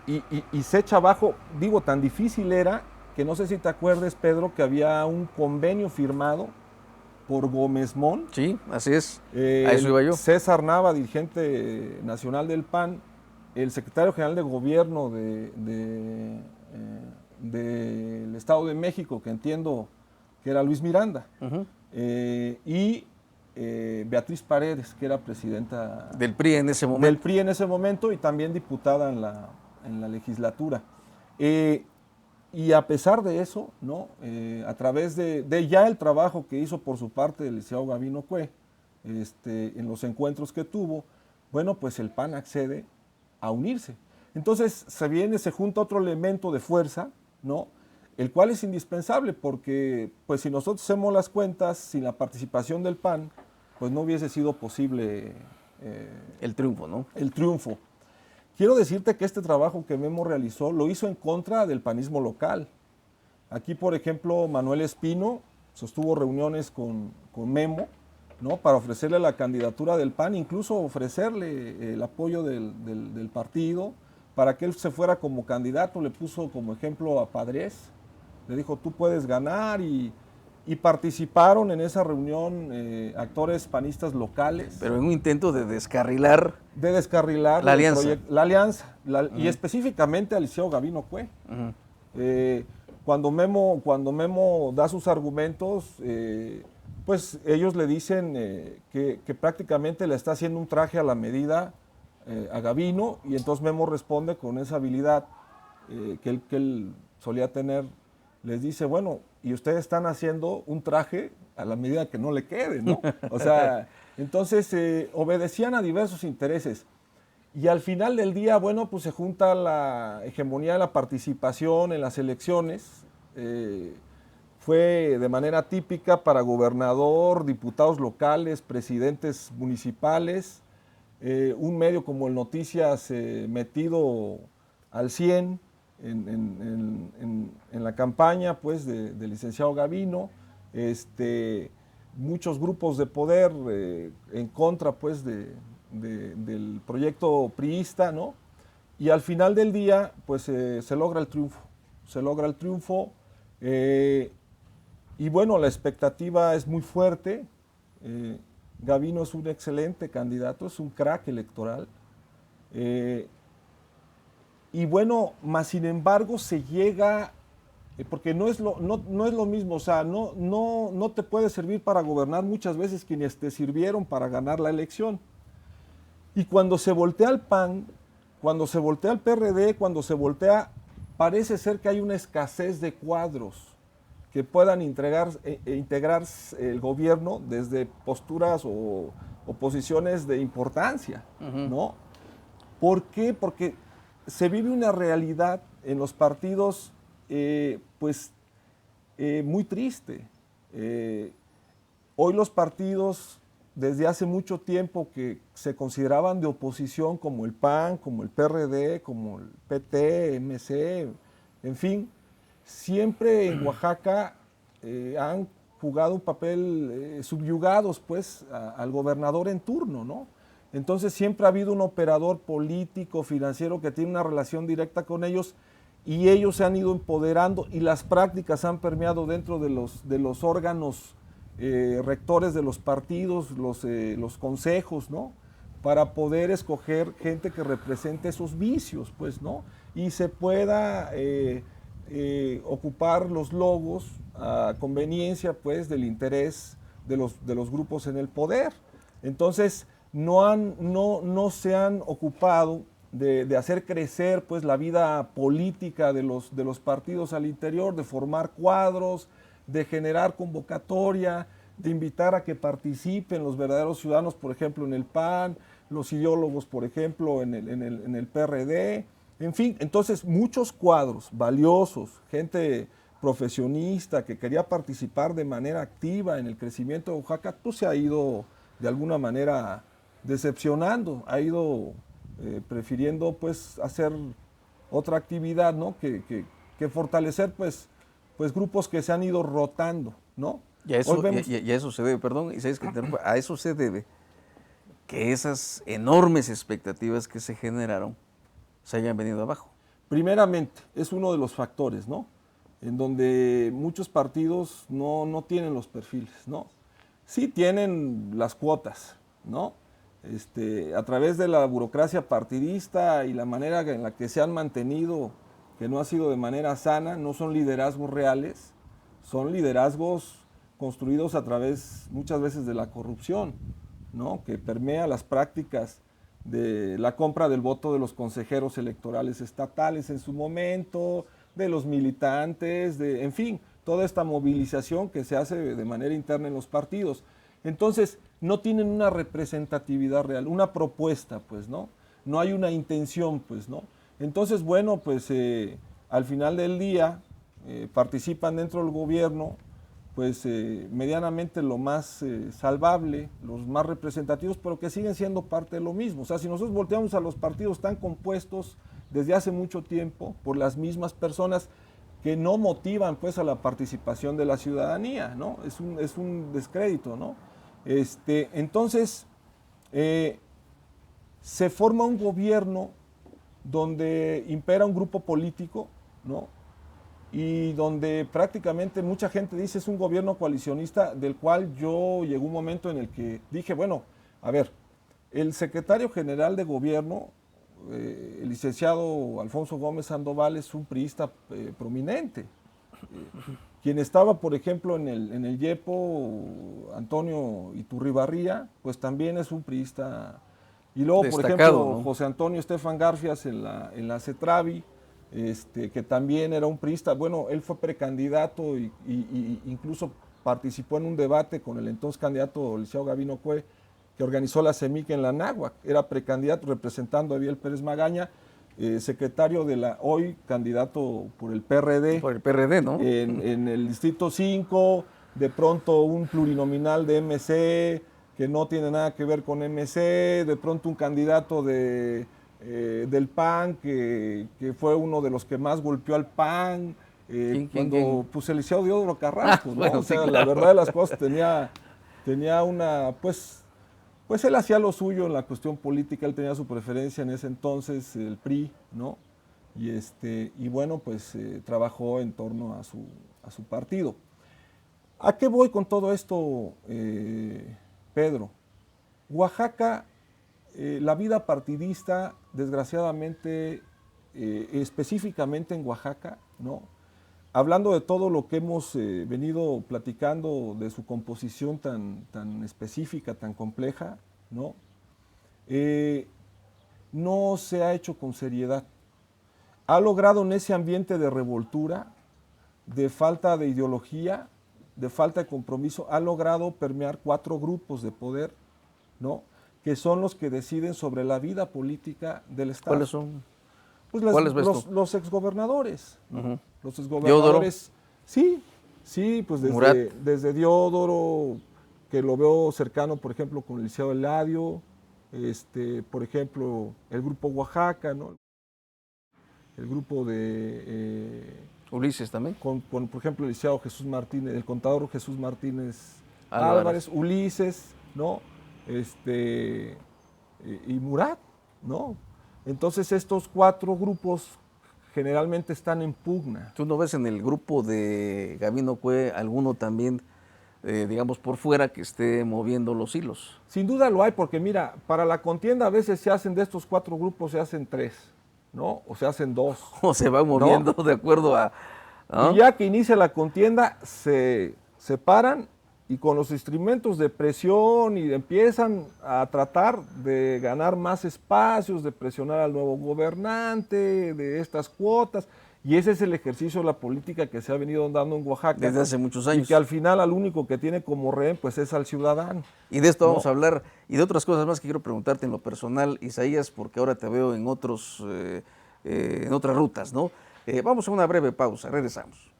y se echa abajo, digo, tan difícil era que no sé si te acuerdes, Pedro, que había un convenio firmado por Gómez Mon. Sí, así es, a eso iba yo. César Nava, dirigente nacional del PAN, el secretario general de gobierno del Estado de México, que entiendo que era Luis Miranda, y Beatriz Paredes, que era presidenta del PRI en ese momento. Del PRI en ese momento y también diputada en la legislatura. Y a pesar de eso, ¿no?, a través de ya el trabajo que hizo por su parte el licenciado Gavino Cue, en los encuentros que tuvo, bueno, pues el PAN accede a unirse. Entonces se junta otro elemento de fuerza, ¿no?, el cual es indispensable porque, pues, si nosotros hacemos las cuentas, sin la participación del PAN, pues no hubiese sido posible el triunfo, ¿no? El triunfo. Quiero decirte que este trabajo que Memo realizó lo hizo en contra del panismo local. Aquí, por ejemplo, Manuel Espino sostuvo reuniones con Memo, ¿no?, para ofrecerle la candidatura del PAN, incluso ofrecerle el apoyo del partido para que él se fuera como candidato. Le puso como ejemplo a Padres, le dijo, tú puedes ganar, y participaron en esa reunión actores panistas locales. Pero en un intento de descarrilar. La alianza. Y específicamente a Eliseo Gavino Cue. Cuando Memo da sus argumentos, pues ellos le dicen que prácticamente le está haciendo un traje a la medida a Gavino, y entonces Memo responde con esa habilidad que él solía tener. Les dice, bueno, y ustedes están haciendo un traje a la medida que no le quede, ¿no? O sea, entonces obedecían a diversos intereses. Y al final del día, bueno, pues se junta la hegemonía de la participación en las elecciones. fue de manera típica para gobernador, diputados locales, presidentes municipales, un medio como el Noticias metido al 100 en la campaña pues, del licenciado Gavino, muchos grupos de poder en contra pues, del proyecto priista, ¿no? Y al final del día pues, se logra el triunfo. Se logra el triunfo y bueno, la expectativa es muy fuerte. Gavino es un excelente candidato, es un crack electoral. Y bueno, más sin embargo se llega, porque no es lo mismo, o sea, no te puede servir para gobernar muchas veces quienes te sirvieron para ganar la elección. Y cuando se voltea el PAN, cuando se voltea el PRD, cuando se voltea, parece ser que hay una escasez de cuadros que puedan integrar el gobierno desde posturas o posiciones de importancia, ¿no? ¿Por qué? Porque se vive una realidad en los partidos muy triste. Hoy los partidos, desde hace mucho tiempo que se consideraban de oposición, como el PAN, como el PRD, como el PT, MC, en fin, siempre en Oaxaca han jugado un papel subyugados pues al gobernador en turno, ¿no? Entonces siempre ha habido un operador político, financiero que tiene una relación directa con ellos y ellos se han ido empoderando y las prácticas han permeado dentro de los órganos rectores de los partidos, los consejos, ¿no? Para poder escoger gente que represente esos vicios, pues, ¿no? Y se pueda ocupar los logos a conveniencia, pues, del interés de los grupos en el poder. Entonces, no se han ocupado de hacer crecer pues, la vida política de los partidos al interior, de formar cuadros, de generar convocatoria, de invitar a que participen los verdaderos ciudadanos, por ejemplo, en el PAN, los ideólogos, por ejemplo, en el PRD. En fin, entonces muchos cuadros valiosos, gente profesionista que quería participar de manera activa en el crecimiento de Oaxaca, pues se ha ido de alguna manera decepcionando, ha ido prefiriendo pues hacer otra actividad, ¿no? que fortalecer pues grupos que se han ido rotando, ¿no? Y a eso se debe, perdón, y sabes que a eso se debe que esas enormes expectativas que se generaron se hayan venido abajo. Primeramente, es uno de los factores, ¿no? En donde muchos partidos no tienen los perfiles, ¿no? Sí tienen las cuotas, ¿no? A través de la burocracia partidista y la manera en la que se han mantenido, que no ha sido de manera sana, no son liderazgos reales, son liderazgos construidos a través muchas veces de la corrupción, ¿no? Que permea las prácticas de la compra del voto de los consejeros electorales estatales en su momento, de los militantes, en fin, toda esta movilización que se hace de manera interna en los partidos. Entonces, no tienen una representatividad real, una propuesta, pues, ¿no? No hay una intención, pues, ¿no? Entonces, bueno, pues, al final del día, participan dentro del gobierno, pues, medianamente lo más salvable, los más representativos, pero que siguen siendo parte de lo mismo. O sea, si nosotros volteamos a los partidos tan compuestos desde hace mucho tiempo por las mismas personas que no motivan, pues, a la participación de la ciudadanía, ¿no? Es un descrédito, ¿no? Entonces, se forma un gobierno donde impera un grupo político, ¿no? Y donde prácticamente mucha gente dice es un gobierno coalicionista, del cual yo llegó un momento en el que dije, bueno, a ver, el secretario general de gobierno, el licenciado Alfonso Gómez Sandoval, es un priista prominente. Quien estaba, por ejemplo, en el YEPO, Antonio Iturribarría, pues también es un priista. Y luego, destacado, por ejemplo, ¿no? José Antonio Estefan Garfias en la CETRAVI, que también era un priista. Bueno, él fue precandidato y incluso participó en un debate con el entonces candidato licenciado Gavino Cue, que organizó la CEMIC en la Náhuac. Era precandidato representando a Abiel Pérez Magaña. secretario de la, hoy candidato por el PRD. Por el PRD, ¿no? En el Distrito 5, de pronto un plurinominal de MC que no tiene nada que ver con MC, de pronto un candidato del PAN que fue uno de los que más golpeó al PAN, ¿Quién? pues Eliseo Diodoro Carrasco, ¿no? Bueno, o sea, sí, la claro. verdad de las cosas tenía una, pues él hacía lo suyo en la cuestión política, él tenía su preferencia en ese entonces, el PRI, ¿no? Y bueno, pues trabajó en torno a su partido. ¿A qué voy con todo esto, Pedro? Oaxaca, la vida partidista, desgraciadamente, específicamente en Oaxaca, ¿no? Hablando de todo lo que hemos venido platicando de su composición tan específica, tan compleja, ¿no? No se ha hecho con seriedad. Ha logrado en ese ambiente de revoltura, de falta de ideología, de falta de compromiso, ha logrado permear 4 grupos de poder, ¿no? Que son los que deciden sobre la vida política del Estado. ¿Cuáles son? Pues ¿Cuáles ves tú? los exgobernadores. ¿no? Ujú. Los exgobernadores. Sí, pues Murat. desde Diodoro, que lo veo cercano, por ejemplo, con Eliseo Eladio, por ejemplo, el grupo Oaxaca, ¿no? El grupo de Ulises también. con, por ejemplo, el licenciado Jesús Martínez, el contador Jesús Martínez Álvarez. Álvarez, Ulises, ¿no? Y Murat, ¿no? Entonces estos 4 grupos generalmente están en pugna. ¿Tú no ves en el grupo de Gabino Cue alguno también, digamos, por fuera que esté moviendo los hilos? Sin duda lo hay, porque mira, para la contienda a veces se hacen de estos 4 grupos, se hacen 3, ¿no? O se hacen 2. O se va moviendo de acuerdo a... ¿no? Y ya que inicia la contienda, se separan y con los instrumentos de presión y empiezan a tratar de ganar más espacios, de presionar al nuevo gobernante, de estas cuotas. Y ese es el ejercicio de la política que se ha venido dando en Oaxaca. Desde hace muchos años. Y que al final al único que tiene como rehén pues es al ciudadano. Y de esto vamos No. a hablar, y de otras cosas más que quiero preguntarte en lo personal, Isaías, porque ahora te veo en en otras rutas, ¿no? Vamos a una breve pausa, regresamos.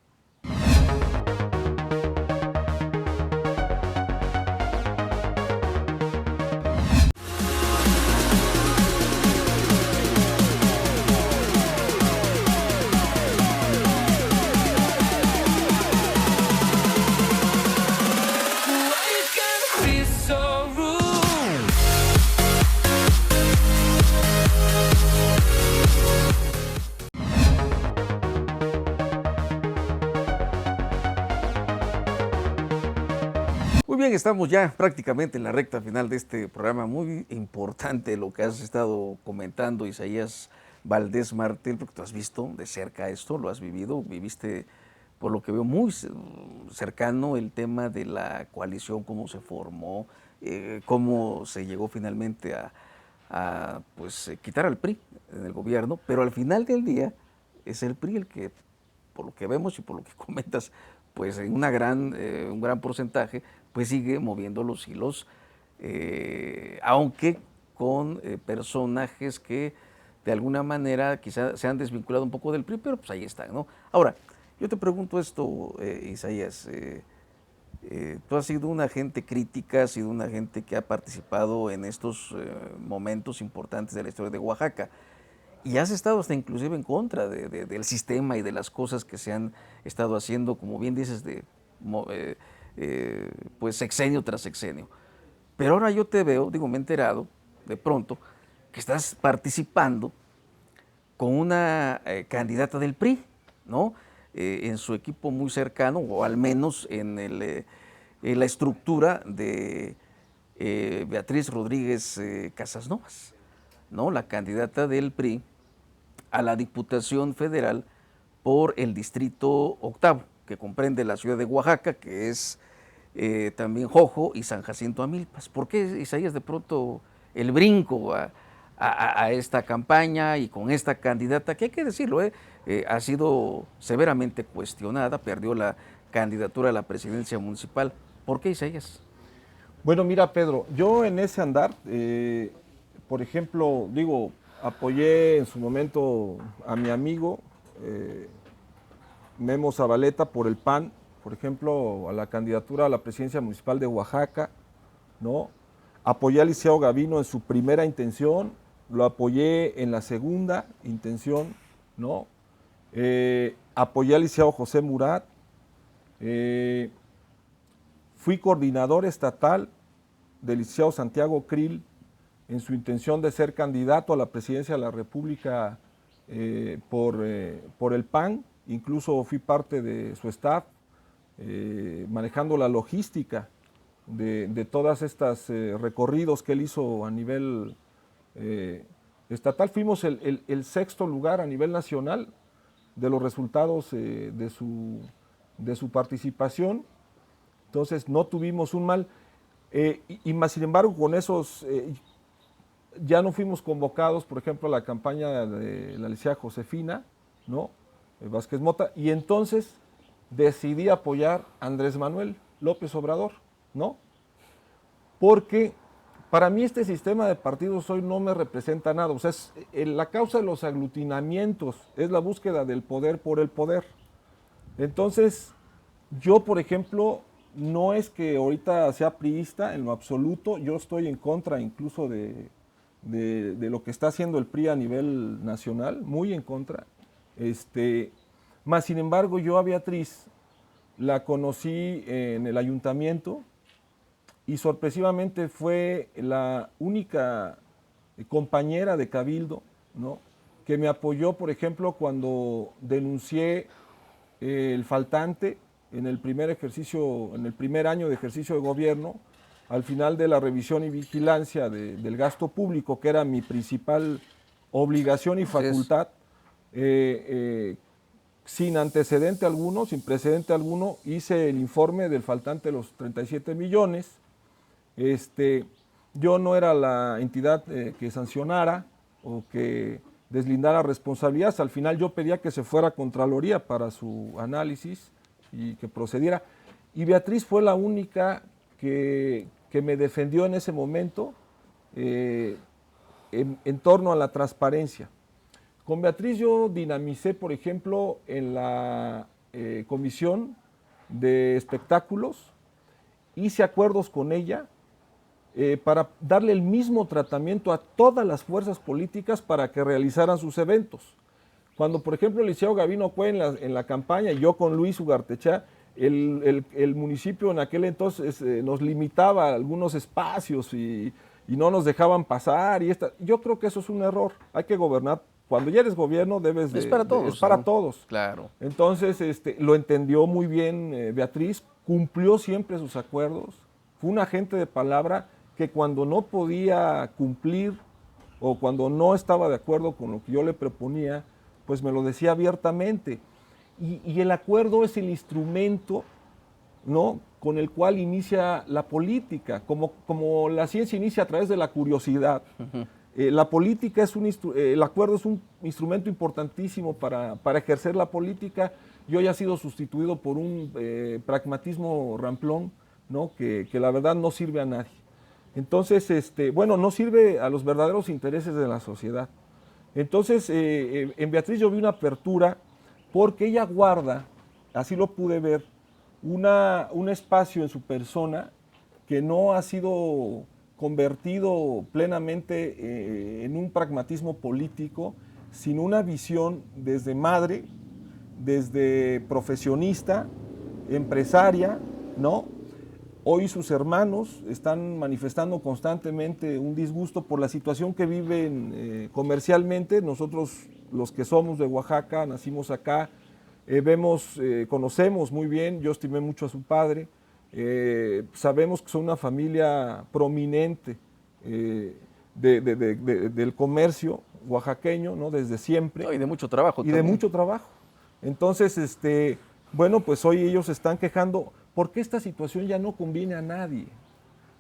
Muy bien, estamos ya prácticamente en la recta final de este programa. Muy importante lo que has estado comentando, Isaías Valdés Martel, porque tú has visto de cerca esto, lo has vivido, viviste, por lo que veo, muy cercano el tema de la coalición, cómo se formó, cómo se llegó finalmente a quitar al PRI en el gobierno, pero al final del día es el PRI el que, por lo que vemos y por lo que comentas, pues en un gran porcentaje, pues sigue moviendo los hilos, aunque con personajes que de alguna manera quizá se han desvinculado un poco del PRI, pero pues ahí están, ¿no? Ahora, yo te pregunto esto, Isaías, tú has sido una gente crítica, has sido una gente que ha participado en estos momentos importantes de la historia de Oaxaca, y has estado hasta inclusive en contra del sistema y de las cosas que se han estado haciendo, como bien dices, pues sexenio tras sexenio. Pero ahora yo te veo, digo, me he enterado de pronto que estás participando con una candidata del PRI, ¿no? En su equipo muy cercano, o al menos en la estructura de Beatriz Rodríguez Casasnovas, ¿no? La candidata del PRI a la Diputación Federal por el Distrito Octavo, que comprende la ciudad de Oaxaca, que es también Jojo y San Jacinto Amilpas. ¿Por qué, Isaías, de pronto el brinco a esta campaña y con esta candidata, que hay que decirlo, ha sido severamente cuestionada, perdió la candidatura a la presidencia municipal? ¿Por qué, Isaías? Bueno, mira, Pedro, yo en ese andar, por ejemplo, digo, apoyé en su momento a mi amigo Memo Zabaleta por el PAN, por ejemplo, a la candidatura a la presidencia municipal de Oaxaca, ¿no? Apoyé a Liceo Gavino en su primera intención, lo apoyé en la segunda intención, ¿no? Apoyé a Liceo José Murat, fui coordinador estatal del Liceo Santiago Krill en su intención de ser candidato a la presidencia de la República por el PAN, incluso fui parte de su staff, manejando la logística de todas estas recorridos que él hizo a nivel estatal. Fuimos el sexto lugar a nivel nacional de los resultados de su participación, entonces no tuvimos un mal, y más sin embargo con esos, ya no fuimos convocados, por ejemplo, a la campaña de la licenciada Josefina, ¿no? Vázquez Mota, y entonces decidí apoyar a Andrés Manuel López Obrador, ¿no? Porque para mí este sistema de partidos hoy no me representa nada, o sea, la causa de los aglutinamientos es la búsqueda del poder por el poder. Entonces, yo, por ejemplo, no es que ahorita sea priista en lo absoluto, yo estoy en contra incluso de lo que está haciendo el PRI a nivel nacional, muy en contra. Más sin embargo, yo a Beatriz la conocí en el ayuntamiento y sorpresivamente fue la única compañera de Cabildo, ¿no?, que me apoyó, por ejemplo, cuando denuncié el faltante en el primer año de ejercicio de gobierno, al final de la revisión y vigilancia del gasto público, que era mi principal obligación y facultad, sin antecedente alguno, sin precedente alguno, hice el informe del faltante de los 37 millones. Yo no era la entidad que sancionara o que deslindara responsabilidades. Al final yo pedía que se fuera a Contraloría para su análisis y que procediera. Y Beatriz fue la única que me defendió en ese momento en torno a la transparencia. Con Beatriz yo dinamicé, por ejemplo, en la comisión de espectáculos, hice acuerdos con ella para darle el mismo tratamiento a todas las fuerzas políticas para que realizaran sus eventos. Cuando, por ejemplo, el Liceo Gavino fue en la campaña, yo con Luis Ugartecha, el municipio en aquel entonces nos limitaba a algunos espacios y no nos dejaban pasar. Yo creo que eso es un error. Hay que gobernar. Cuando ya eres gobierno debes de... Es para todos. Es para ¿no? todos. Claro. Entonces lo entendió muy bien Beatriz, cumplió siempre sus acuerdos, fue una gente de palabra que cuando no podía cumplir o cuando no estaba de acuerdo con lo que yo le proponía, pues me lo decía abiertamente. Y el acuerdo es el instrumento, ¿no?, con el cual inicia la política, como la ciencia inicia a través de la curiosidad. La política el acuerdo es un instrumento importantísimo para ejercer la política, y hoy ha sido sustituido por un pragmatismo ramplón, ¿no?, que la verdad no sirve a nadie. Entonces, no sirve a los verdaderos intereses de la sociedad. Entonces, en Beatriz yo vi una apertura porque ella guarda, así lo pude ver, un espacio en su persona que no ha sido convertido plenamente en un pragmatismo político, sino una visión desde madre, desde profesionista, empresaria, ¿no? Hoy sus hermanos están manifestando constantemente un disgusto por la situación que viven comercialmente. Nosotros, los que somos de Oaxaca, nacimos acá, conocemos muy bien, yo estimé mucho a su padre, sabemos que son una familia prominente del comercio oaxaqueño, ¿no?, desde siempre. No, y de mucho trabajo Y también. de mucho trabajo. Entonces, pues hoy ellos se están quejando porque esta situación ya no conviene a nadie.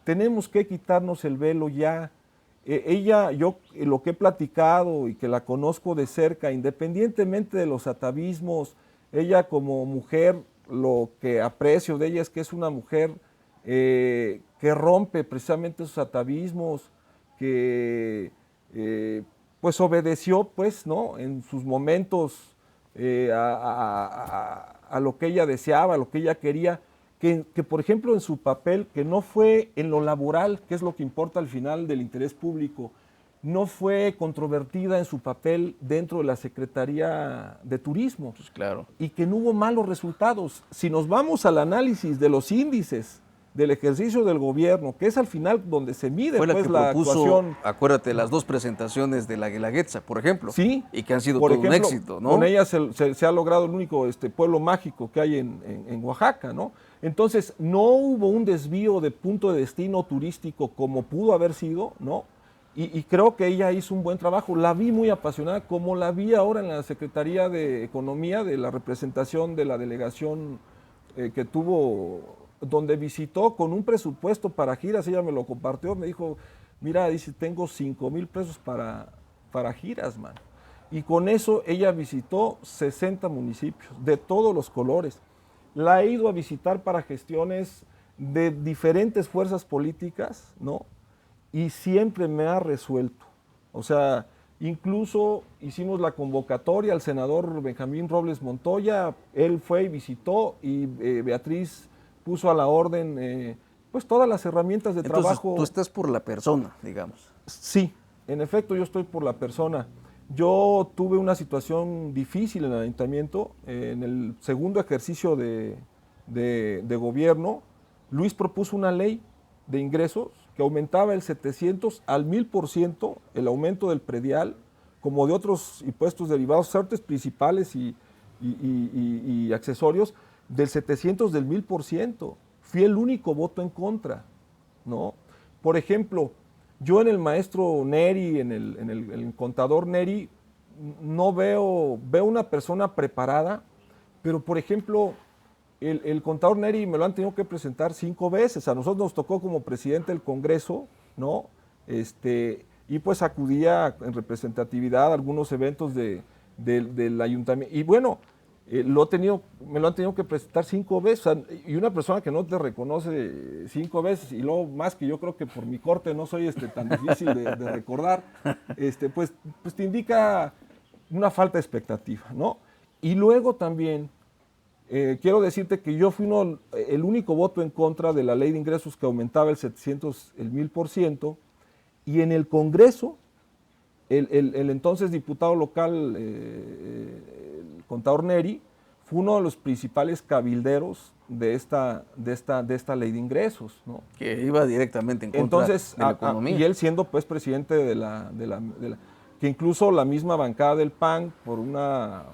Tenemos que quitarnos el velo ya. Yo lo que he platicado y que la conozco de cerca, independientemente de los atavismos, ella como mujer, lo que aprecio de ella es que es una mujer que rompe precisamente esos atavismos, que pues obedeció, pues, ¿no? En sus momentos a lo que ella deseaba, a lo que ella quería, que, por ejemplo, en su papel, que no fue en lo laboral, que es lo que importa al final del interés público, no fue controvertida en su papel dentro de la Secretaría de Turismo. Pues claro. Y que no hubo malos resultados. Si nos vamos al análisis de los índices del ejercicio del gobierno, que es al final donde se mide Fue la pues, que la propuso, actuación. acuérdate, las 2 presentaciones de la Guelaguetza, por ejemplo. Sí. Y que han sido Por todo ejemplo, un éxito, ¿no? Con ella se ha logrado el único pueblo mágico que hay en Oaxaca, ¿no? Entonces, no hubo un desvío de punto de destino turístico como pudo haber sido, ¿no? Y creo que ella hizo un buen trabajo. La vi muy apasionada, como la vi ahora en la Secretaría de Economía, de la representación de la delegación que tuvo, donde visitó con un presupuesto para giras. Ella me lo compartió, me dijo, mira, dice, tengo 5,000 pesos para giras, man. Y con eso ella visitó 60 municipios de todos los colores. La he ido a visitar para gestiones de diferentes fuerzas políticas, ¿no? Y siempre me ha resuelto. O sea, incluso hicimos la convocatoria al senador Benjamín Robles Montoya, él fue y visitó, y Beatriz puso a la orden pues todas las herramientas de Entonces, trabajo. tú estás por la persona, digamos. Sí, en efecto yo estoy por la persona. Yo tuve una situación difícil en el ayuntamiento, en el segundo ejercicio de gobierno. Luis propuso una ley de ingresos que aumentaba el 700 al 1000% el aumento del predial, como de otros impuestos derivados, artes principales y accesorios, del 700 del 1000%. Fui el único voto en contra, ¿no? Por ejemplo, yo en el maestro Neri, en el contador Neri, no veo una persona preparada, pero por ejemplo, el contador Neri me lo han tenido que presentar 5 veces. A nosotros nos tocó como presidente del Congreso, ¿no? Y pues acudía en representatividad a algunos eventos del ayuntamiento. Y bueno, me lo han tenido que presentar 5 veces. O sea, y una persona que no te reconoce 5 veces, y luego más que yo creo que por mi corte no soy tan difícil de recordar, pues te indica una falta de expectativa, ¿no? Y luego también quiero decirte que yo fui el único voto en contra de la ley de ingresos que aumentaba el 700, el 1000%, y en el Congreso, el entonces diputado local, el contador Neri, fue uno de los principales cabilderos de esta ley de ingresos, ¿no? Que iba directamente en contra de la economía. Y él siendo pues presidente que incluso la misma bancada del PAN, por una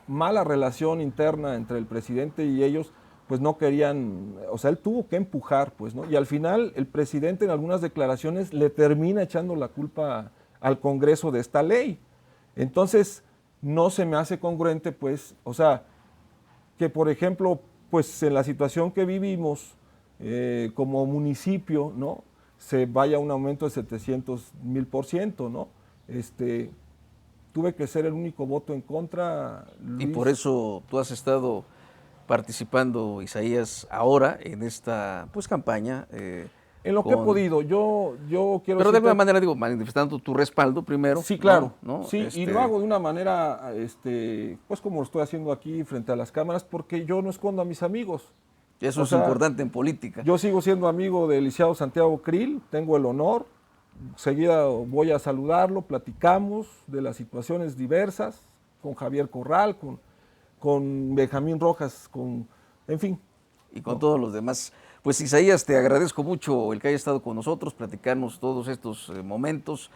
mala relación interna entre el presidente y ellos, pues no querían, o sea, él tuvo que empujar, pues, ¿no? Y al final el presidente en algunas declaraciones le termina echando la culpa al Congreso de esta ley. Entonces, no se me hace congruente, pues, o sea, que por ejemplo, pues en la situación que vivimos como municipio, ¿no? Se vaya a un aumento de 700,000%, ¿no? Tuve que ser el único voto en contra, Luis. Y por eso tú has estado participando, Isaías, ahora en esta pues campaña. En lo que he podido, yo quiero. Pero de alguna manera, digo, manifestando tu respaldo primero. Sí, claro. ¿no? Sí, y lo hago de una manera, pues como lo estoy haciendo aquí frente a las cámaras, porque yo no escondo a mis amigos. Eso es importante en política. Yo sigo siendo amigo del licenciado Santiago Krill, tengo el honor. Seguida voy a saludarlo, platicamos de las situaciones diversas, con Javier Corral, con Benjamín Rojas, en fin. Y con todos los demás. Pues Isaías, te agradezco mucho el que hayas estado con nosotros, platicarnos todos estos momentos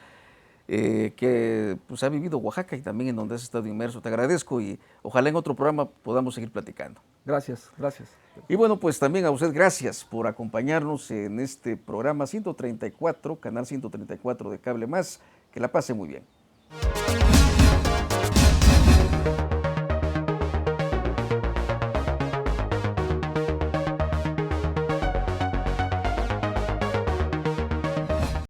que pues, ha vivido Oaxaca y también en donde has estado inmerso. Te agradezco y ojalá en otro programa podamos seguir platicando. Gracias, gracias. Y bueno, pues también a usted gracias por acompañarnos en este programa 134, canal 134 de Cable Más. Que la pase muy bien.